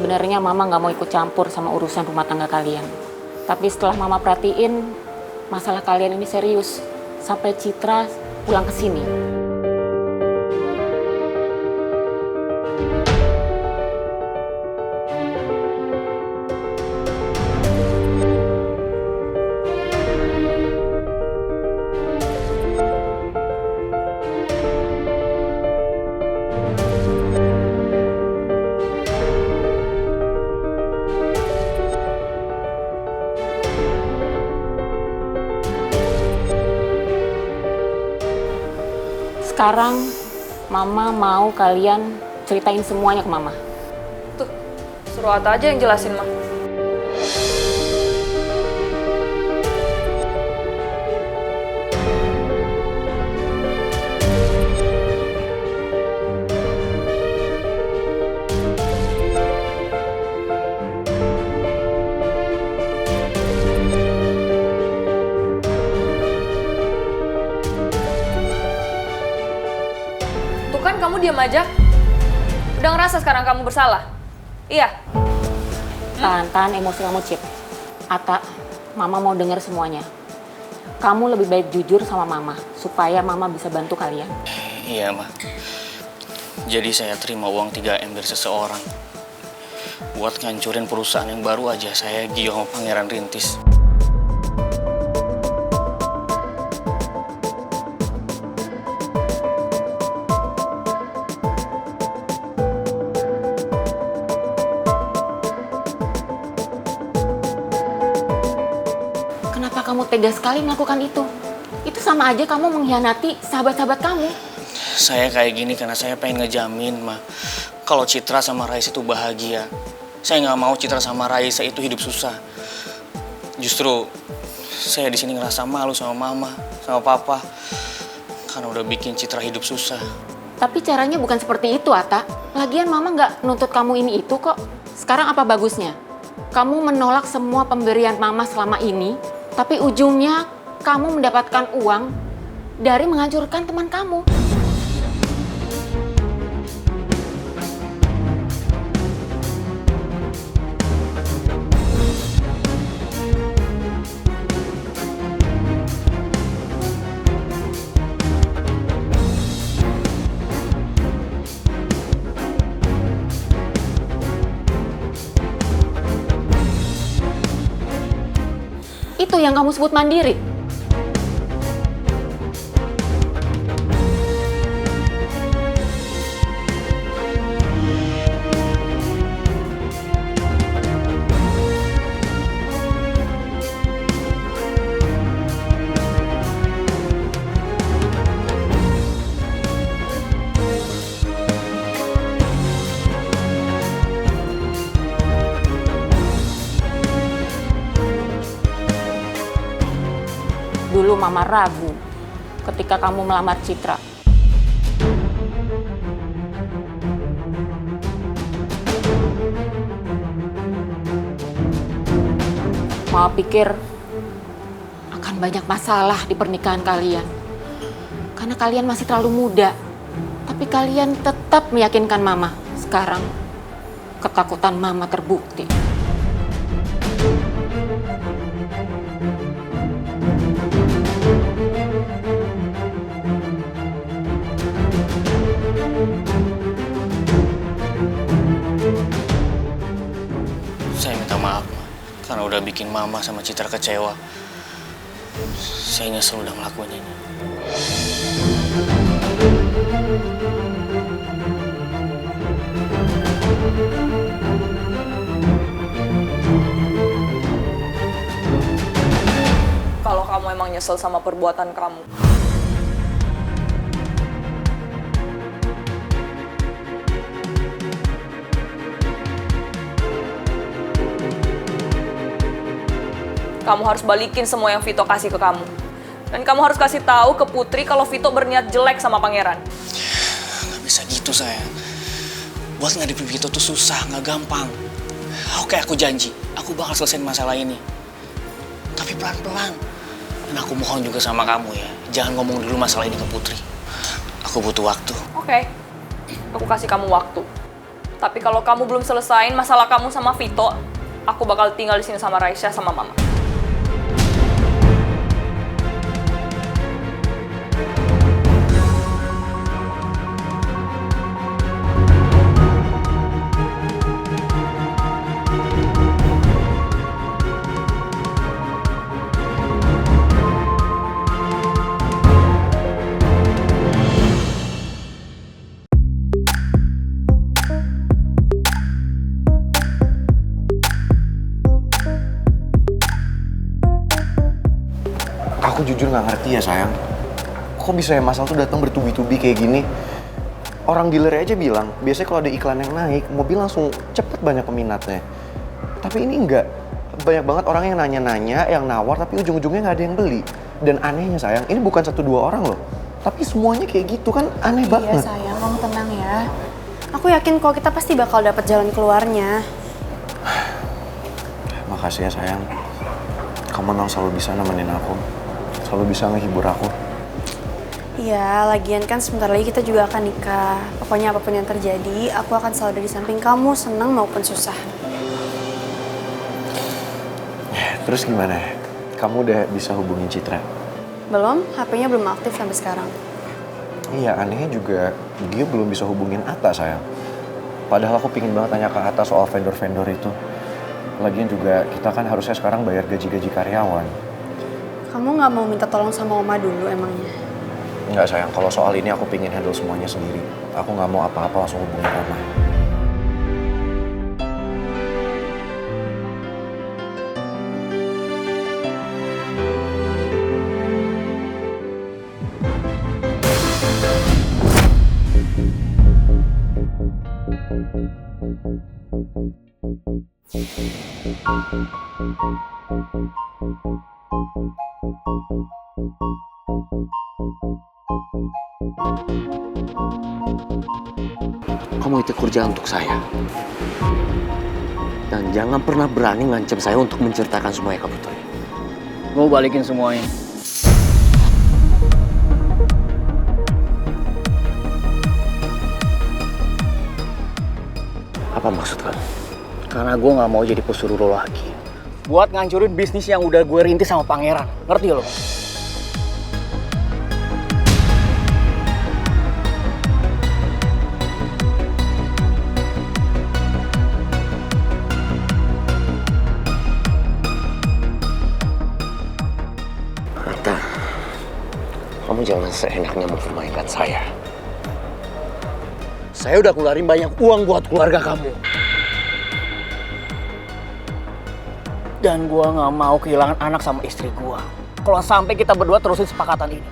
Sebenarnya Mama nggak mau ikut campur sama urusan rumah tangga kalian. Tapi setelah Mama perhatiin, masalah kalian ini serius. Sampai Citra pulang ke sini. Sekarang Mama mau kalian ceritain semuanya ke Mama. Tuh, suruh Ata aja yang jelasin, Ma. Tuh kan kamu diam aja. Udah ngerasa sekarang kamu bersalah? Iya. Tahan emosi kamu, Cip. Ata, Mama mau dengar semuanya. Kamu lebih baik jujur sama Mama, supaya Mama bisa bantu kalian. Iya, Ma. Jadi saya terima uang 3M dari seseorang. Buat ngancurin perusahaan yang baru aja saya Gio sama Pangeran rintis. Kenapa kamu tega sekali melakukan itu? Itu sama aja kamu mengkhianati sahabat-sahabat kamu. Saya kayak gini karena saya pengen ngejamin, Ma, kalau Citra sama Raisa itu bahagia. Saya nggak mau Citra sama Raisa itu hidup susah. Justru saya di sini ngerasa malu sama Mama, sama Papa, karena udah bikin Citra hidup susah. Tapi caranya bukan seperti itu, Ata. Lagian Mama nggak nuntut kamu ini itu kok. Sekarang apa bagusnya? Kamu menolak semua pemberian Mama selama ini, tapi ujungnya kamu mendapatkan uang dari menghancurkan teman kamu. Itu yang kamu sebut mandiri. Dulu Mama ragu ketika kamu melamar Citra. Mama pikir akan banyak masalah di pernikahan kalian. Karena kalian masih terlalu muda. Tapi kalian tetap meyakinkan Mama. Sekarang ketakutan Mama terbukti. Saya minta maaf, Ma, karena udah bikin Mama sama Citra kecewa. Saya nyesel udah ngelakuin ini. Kalau kamu emang nyesel sama perbuatan kamu. Kamu harus balikin semua yang Vito kasih ke kamu. Dan kamu harus kasih tahu ke Putri kalau Vito berniat jelek sama Pangeran. Gak bisa gitu, sayang. Buat ngadepin Vito tuh susah, gak gampang. Oke, aku janji, aku bakal selesaiin masalah ini. Tapi pelan-pelan. Dan aku mohon juga sama kamu ya, jangan ngomong dulu masalah ini ke Putri. Aku butuh waktu. Oke, aku kasih kamu waktu. Tapi kalau kamu belum selesain masalah kamu sama Vito, aku bakal tinggal di sini sama Raisya sama Mama. Aku jujur nggak ngerti ya sayang. Kok bisa ya Mas Al tuh datang bertubi-tubi kayak gini? Orang dealer aja bilang, biasanya kalau ada iklan yang naik, mobil langsung cepet banyak peminatnya. Tapi ini enggak. Banyak banget orang yang nanya-nanya, yang nawar, tapi ujung-ujungnya nggak ada yang beli. Dan anehnya sayang, ini bukan 1-2 orang loh. Tapi semuanya kayak gitu kan aneh banget. Iya sayang, kamu tenang ya. Aku yakin kok kita pasti bakal dapat jalan keluarnya. Makasih ya sayang. Kamu memang selalu bisa nemenin aku. Selalu bisa ngehibur aku. Iya, lagian kan sebentar lagi kita juga akan nikah. Pokoknya apapun yang terjadi, aku akan selalu ada di samping kamu, senang maupun susah. Terus gimana? Kamu udah bisa hubungin Citra? Belum, HP-nya belum aktif sampai sekarang. Iya, anehnya juga dia belum bisa hubungin Atta sayang. Padahal aku pingin banget tanya ke Atta soal vendor-vendor itu. Lagian juga kita kan harusnya sekarang bayar gaji-gaji karyawan. Kamu nggak mau minta tolong sama Oma dulu emangnya? Enggak sayang, kalau soal ini aku pingin handle semuanya sendiri. Aku nggak mau apa-apa langsung hubungin Oma. Kamu itu kerja untuk saya. Dan jangan pernah berani ngancam saya untuk menceritakan semuanya ke Putri. Gue balikin semuanya. Apa maksud kamu? Karena gue nggak mau jadi pesuruh lo lagi. Buat ngancurin bisnis yang udah gue rintis sama pangeran. Ngerti lo? Atta, kamu jangan seenaknya mempermainkan saya. Saya udah keluarin banyak uang buat keluarga kamu. Dan gue nggak mau kehilangan anak sama istri gue. Kalau sampai kita berdua terusin sepakatan ini.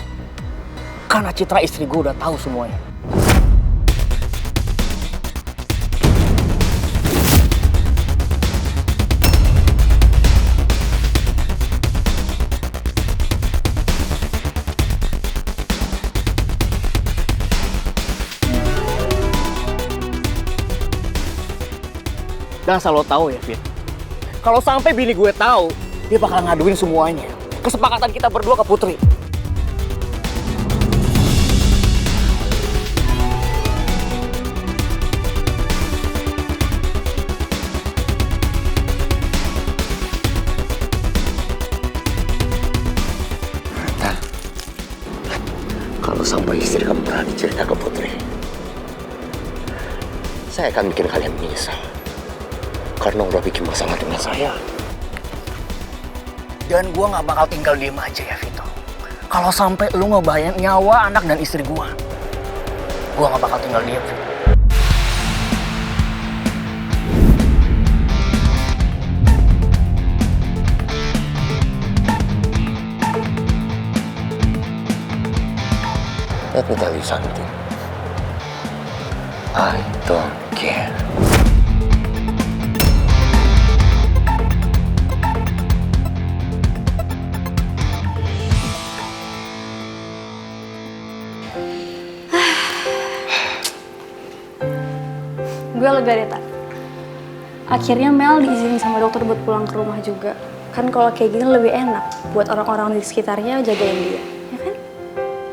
Karena Citra istri gue udah tahu semuanya. Dan asal lo tahu ya, Fit. Kalau sampai bini gue tahu, dia bakal ngaduin semuanya. Kesepakatan kita berdua ke Putri. Atta, kalau sampai istri kamu berani cerita ke Putri, saya akan bikin kalian menyesal. Karena udah bikin masalah dengan saya. Dan gue gak bakal tinggal diem aja ya, Vito. Kalau sampai lu ngebayang nyawa anak dan istri gue gak bakal tinggal diem, Vito. Let me tell you something. I don't care. Gue lega deh, Tak. Akhirnya Mel diizinin sama dokter buat pulang ke rumah juga. Kan kalau kayak gini lebih enak buat orang-orang di sekitarnya jagain dia, ya kan?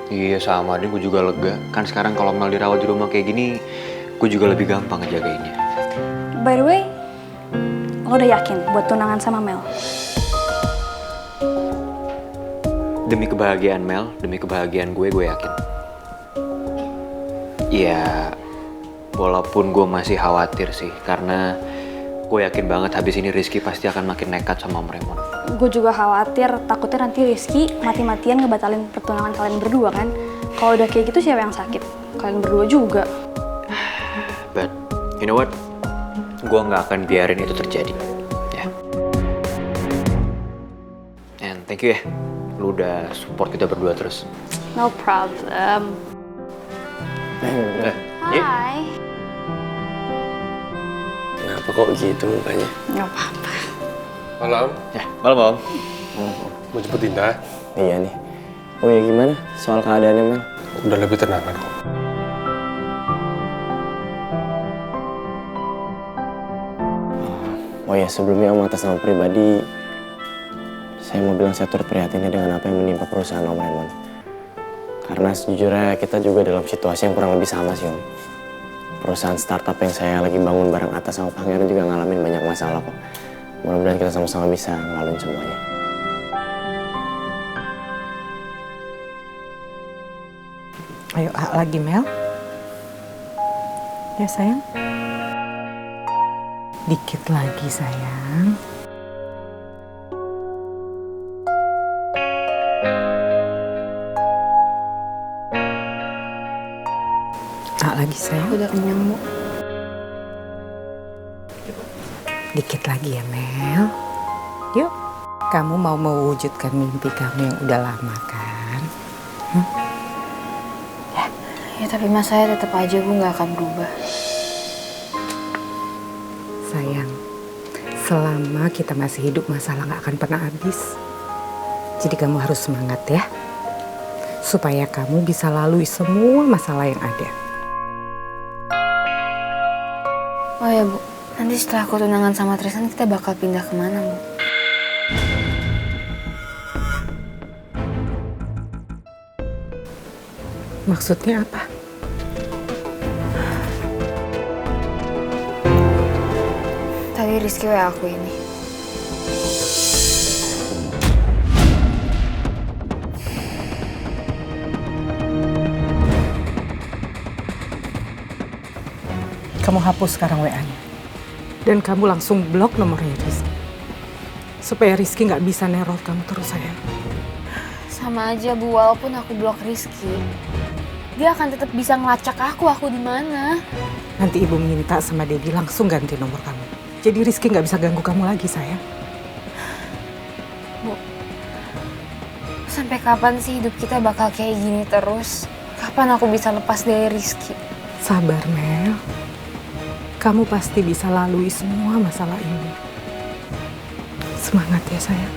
Iya sama deh, gue juga lega. Kan sekarang kalau Mel dirawat di rumah kayak gini, gue juga lebih gampang ngejagainnya. By the way, lo udah yakin buat tunangan sama Mel? Demi kebahagiaan Mel, demi kebahagiaan gue yakin. Ya, walaupun gue masih khawatir sih, karena gue yakin banget habis ini Rizky pasti akan makin nekat sama Om Raymond. Gue juga khawatir, takutnya nanti Rizky mati-matian ngebatalin pertunangan kalian berdua kan. Kalau udah kayak gitu siapa yang sakit? Kalian berdua juga. But, you know what? Gue nggak akan biarin itu terjadi. Ya. And thank you ya. Lu udah support kita berdua terus. No problem. Hai. Kenapa kok gitu mukanya? Gak apa-apa. Malam, Ya, malam Om. mau jemput Dinda. Iya nih. Oh ya gimana soal keadaannya Mel? Udah lebih tenangan kok. Oh ya sebelumnya Om atas nama pribadi, saya mau bilang saya turut prihatinnya dengan apa yang menimpa perusahaan Om Raymond. Karena sejujurnya kita juga dalam situasi yang kurang lebih sama sih Om. Perusahaan startup yang saya lagi bangun bareng Atta sama Pangeran juga ngalamin banyak masalah kok. Mudah-mudahan kita sama-sama bisa ngelaluin semuanya. Ayo lagi Mel. Ya sayang. Dikit lagi sayang. Lagi sayang. Udah kenyang, Bu. Dikit lagi ya Mel. Yuk. Kamu mau mewujudkan mimpi kamu yang udah lama kan? Ya tapi mas saya tetap aja Bu nggak akan berubah. Sayang, selama kita masih hidup masalah nggak akan pernah habis. Jadi kamu harus semangat ya. Supaya kamu bisa lalui semua masalah yang ada. Oh ya Bu, nanti setelah aku tunangan sama Tristan kita bakal pindah kemana Bu? Maksudnya apa? Tadi Rizky WA aku ini. Kamu hapus sekarang WA-nya. Dan kamu langsung blok nomornya Rizky. Supaya Rizky nggak bisa neror kamu terus sayang. Sama aja Bu, walaupun aku blok Rizky, dia akan tetap bisa ngelacak aku di mana. Nanti ibu minta sama Dedi langsung ganti nomor kamu. Jadi Rizky nggak bisa ganggu kamu lagi sayang. Bu, sampai kapan sih hidup kita bakal kayak gini terus? Kapan aku bisa lepas dari Rizky? Sabar Mel. Kamu pasti bisa lalui semua masalah ini. Semangat ya sayang.